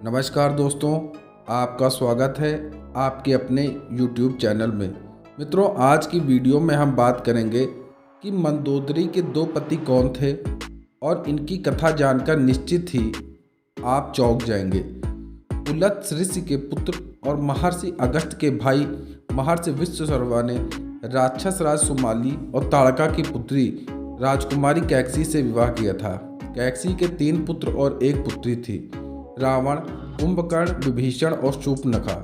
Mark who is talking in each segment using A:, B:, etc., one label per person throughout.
A: नमस्कार दोस्तों, आपका स्वागत है आपके अपने YouTube चैनल में। मित्रों, आज की वीडियो में हम बात करेंगे कि मंदोदरी के दो पति कौन थे और इनकी कथा जानकर निश्चित ही आप चौंक जाएंगे। पुलत्स्य ऋषि के पुत्र और महर्षि अगस्त्य के भाई महर्षि विश्वशर्मा ने राक्षस राज सुमाली और ताड़का की पुत्री राजकुमारी कैकसी से विवाह किया था। कैकसी के 3 पुत्र और 1 पुत्री थी, रावण, कुंभकर्ण, विभीषण और शूर्पणखा।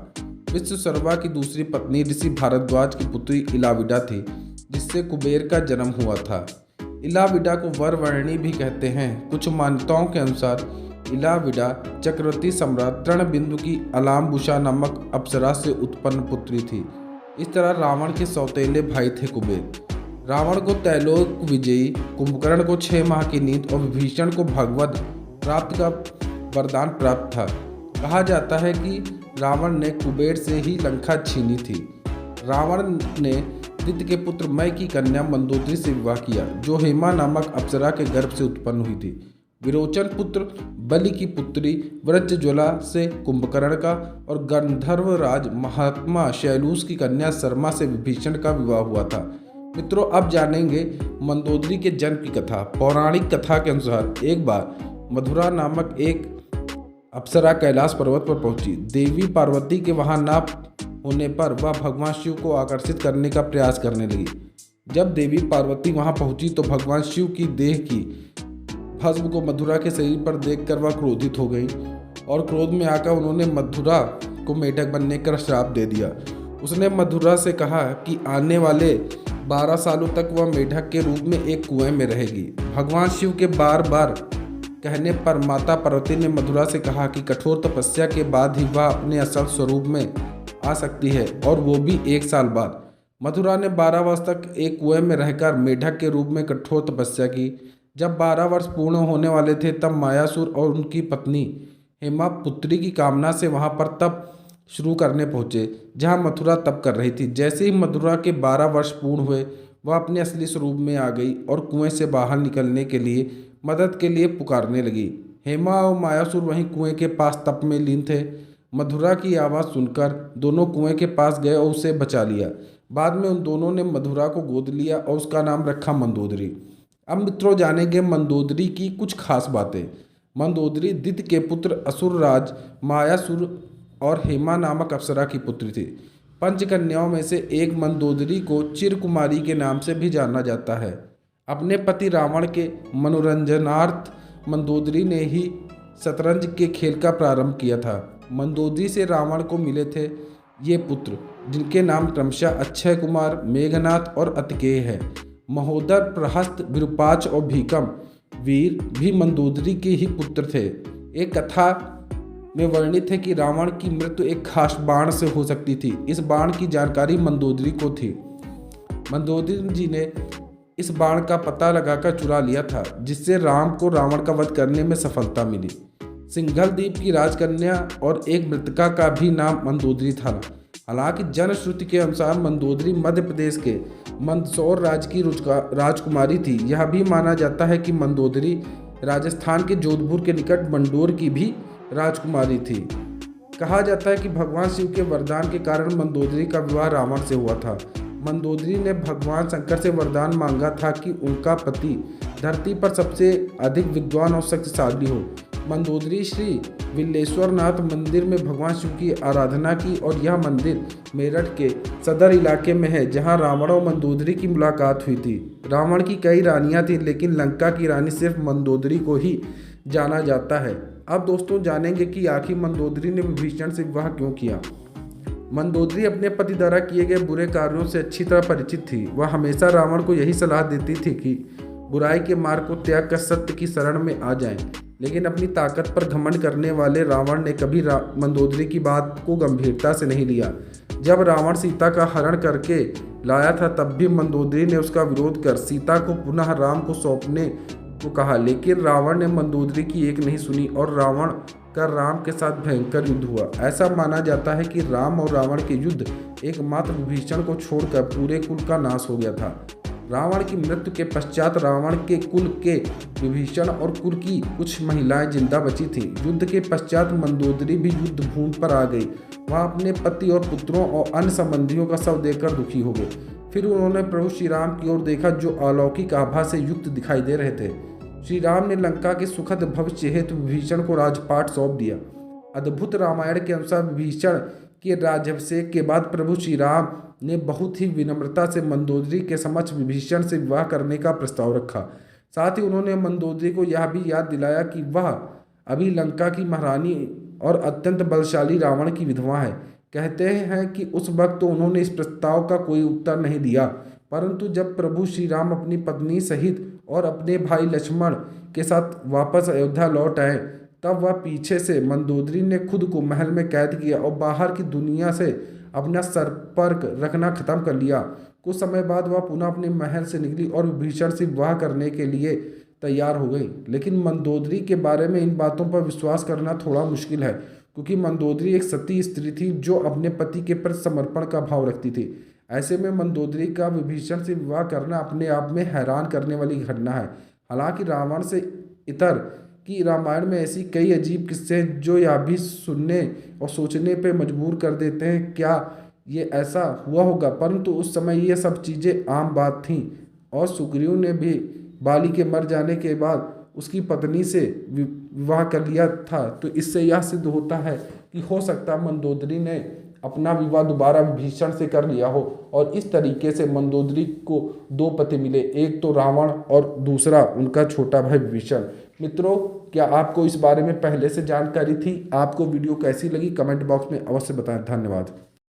A: विश्वशर्मा की दूसरी पत्नी ऋषि भारद्वाज की पुत्री इलाविडा थी, जिससे कुबेर का जन्म हुआ था। इलाविडा को वरवर्णी भी कहते हैं। कुछ मान्यताओं के अनुसार इलाविडा चक्रवर्ती सम्राट तृणबिंदु की अलाम्बुसा नामक अप्सरा से उत्पन्न पुत्री थी। इस तरह रावण के सौतेले भाई थे कुबेर। रावण को तैलोक विजयी, कुंभकर्ण को 6 माह की नींद और विभीषण को भगवद प्राप्त का वरदान प्राप्त था। कहा जाता है कि रावण ने कुबेर से ही लंका छीनी थी। रावण ने दित्य के पुत्र मय की कन्या मंदोदरी से विवाह किया, जो हेमा नामक अप्सरा के गर्भ से उत्पन्न हुई थी। विरोचन पुत्र बलि की पुत्री व्रजज्वला से कुंभकर्ण का और गंधर्व राज महात्मा शैलूष की कन्या शर्मा से विभीषण का विवाह हुआ था। मित्रों, अब जानेंगे मंदोदरी के जन्म की कथा। पौराणिक कथा के अनुसार एक बार मधुरा नामक एक अप्सरा कैलाश पर्वत पर पहुंची। देवी पार्वती के वहां ना होने पर वह भगवान शिव को आकर्षित करने का प्रयास करने लगी। जब देवी पार्वती वहां पहुंची तो भगवान शिव की देह की भस्म को मधुरा के शरीर पर देखकर वह क्रोधित हो गई और क्रोध में आकर उन्होंने मधुरा को मेढक बनने का श्राप दे दिया। उसने मधुरा से कहा कि आने वाले 12 सालों तक वह मेढक के रूप में एक कुएं में रहेगी। भगवान शिव के बार बार कहने पर माता पार्वती ने मधुरा से कहा कि कठोर तपस्या के बाद ही वह अपने असल स्वरूप में आ सकती है, और वो भी 1 साल बाद। मधुरा ने 12 वर्ष तक एक कुएं में रहकर मेढक के रूप में कठोर तपस्या की। जब 12 वर्ष पूर्ण होने वाले थे तब मायासुर और उनकी पत्नी हेमा पुत्री की कामना से वहां पर तप शुरू करने पहुंचे, जहां मथुरा तप कर रही थी। जैसे ही मधुरा के 12 वर्ष पूर्ण हुए, वह अपने असली स्वरूप में आ गई और कुएं से बाहर निकलने के लिए मदद के लिए पुकारने लगी। हेमा और मायासुर वहीं कुएं के पास तप में लीन थे। मधुरा की आवाज़ सुनकर दोनों कुएं के पास गए और उसे बचा लिया। बाद में उन दोनों ने मधुरा को गोद लिया और उसका नाम रखा मंदोदरी। अब मित्रों, जानेंगे मंदोदरी की कुछ खास बातें। मंदोदरी दित्य के पुत्र असुर राज मायासुर और हेमा नामक अप्सरा की पुत्री थी। 5 कन्याओं में से एक मंदोदरी को चिरकुमारी के नाम से भी जाना जाता है। अपने पति रावण के मनोरंजनार्थ मंदोदरी ने ही शतरंज के खेल का प्रारंभ किया था। मंदोदरी से रावण को मिले थे ये पुत्र, जिनके नाम क्रमशः अक्षय कुमार, मेघनाथ और अतिकेय है। महोदर, प्रहस्त, विरूपाक्ष और भीकम वीर भी मंदोदरी के ही पुत्र थे। एक कथा में वर्णित है कि रावण की मृत्यु एक खास बाण से हो सकती थी। इस बाण की जानकारी मंदोदरी को थी। मंदोदरी जी ने इस बाण का पता लगाकर चुरा लिया था, जिससे राम को रावण का वध करने में सफलता मिली। सिंघल द्वीप की राजकन्या और एक मृतका का भी नाम मंदोदरी था। हालांकि जनश्रुति के अनुसार मंदोदरी मध्य प्रदेश के मंदसौर राज्य की राजकुमारी थी। यह भी माना जाता है कि मंदोदरी राजस्थान के जोधपुर के निकट मंडोर की भी राजकुमारी थी। कहा जाता है कि भगवान शिव के वरदान के कारण मंदोदरी का विवाह रावण से हुआ था। मंदोदरी ने भगवान शंकर से वरदान मांगा था कि उनका पति धरती पर सबसे अधिक विद्वान और शक्तिशाली हो। मंदोदरी श्री विल्लेश्वर नाथ मंदिर में भगवान शिव की आराधना की, और यह मंदिर मेरठ के सदर इलाके में है, जहां रावण और मंदोदरी की मुलाकात हुई थी। रावण की कई रानियां थीं, लेकिन लंका की रानी सिर्फ मंदोदरी को ही जाना जाता है। अब दोस्तों, जानेंगे कि आखिर मंदोदरी ने विभीषण से विवाह क्यों किया। मंदोदरी अपने पति द्वारा किए गए बुरे कार्यों से अच्छी तरह परिचित थी। वह हमेशा रावण को यही सलाह देती थी कि बुराई के मार्ग को त्याग कर सत्य की शरण में आ जाएं। लेकिन अपनी ताकत पर घमंड करने वाले रावण ने कभी मंदोदरी की बात को गंभीरता से नहीं लिया। जब रावण सीता का हरण करके लाया था, तब भी मंदोदरी ने उसका विरोध कर सीता को पुनः राम को सौंपने को कहा, लेकिन रावण ने मंदोदरी की एक नहीं सुनी और रावण का राम के साथ भयंकर युद्ध हुआ। ऐसा माना जाता है कि राम और रावण के युद्ध एकमात्र विभीषण को छोड़कर पूरे कुल का नाश हो गया था। रावण की मृत्यु के पश्चात रावण के कुल के विभीषण और कुल की कुछ महिलाएं जिंदा बची थीं। युद्ध के पश्चात मंदोदरी भी युद्ध भूमि पर आ गई। वह अपने पति और पुत्रों और अन्य संबंधियों का शव देखकर दुखी हो गए। फिर उन्होंने प्रभु श्री राम की ओर देखा, जो अलौकिक आभा से युक्त दिखाई दे रहे थे। श्री राम ने लंका के सुखद भविष्य हेतु विभीषण को राजपाट सौंप दिया। अद्भुत रामायण के अनुसार विभीषण के राज्याभिषेक के बाद प्रभु श्री राम ने बहुत ही विनम्रता से मंदोदरी के समक्ष विभीषण से विवाह करने का प्रस्ताव रखा। साथ ही उन्होंने मंदोदरी को यह भी याद दिलाया कि वह अभी लंका की महारानी और अत्यंत बलशाली रावण की विधवा है। कहते हैं कि उस वक्त तो उन्होंने इस प्रस्ताव का कोई उत्तर नहीं दिया, परंतु जब प्रभु श्री राम अपनी पत्नी सहित और अपने भाई लक्ष्मण के साथ वापस अयोध्या लौट आए, तब वह पीछे से मंदोदरी ने खुद को महल में कैद किया और बाहर की दुनिया से अपना संपर्क रखना खत्म कर लिया। कुछ समय बाद वह पुनः अपने महल से निकली और विभीषण से विवाह करने के लिए तैयार हो गई। लेकिन मंदोदरी के बारे में इन बातों पर विश्वास करना थोड़ा मुश्किल है, क्योंकि मंदोदरी एक सती स्त्री थी जो अपने पति के प्रति समर्पण का भाव रखती थी। ऐसे में मंदोदरी का विभीषण से विवाह करना अपने आप में हैरान करने वाली घटना है। हालांकि रावण से इतर कि रामायण में ऐसी कई अजीब किस्से हैं जो यह भी सुनने और सोचने पे मजबूर कर देते हैं, क्या ये ऐसा हुआ होगा। परंतु उस समय ये सब चीज़ें आम बात थीं और सुग्रीव ने भी बाली के मर जाने के बाद उसकी पत्नी से विवाह कर लिया था। तो इससे यह सिद्ध होता है कि हो सकता है मंदोदरी ने अपना विवाह दोबारा विभीषण से कर लिया हो और इस तरीके से मंदोदरी को दो पति मिले, एक तो रावण और दूसरा उनका छोटा भाई विभीषण। मित्रों, क्या आपको इस बारे में पहले से जानकारी थी? आपको वीडियो कैसी लगी कमेंट बॉक्स में अवश्य बताएं। धन्यवाद।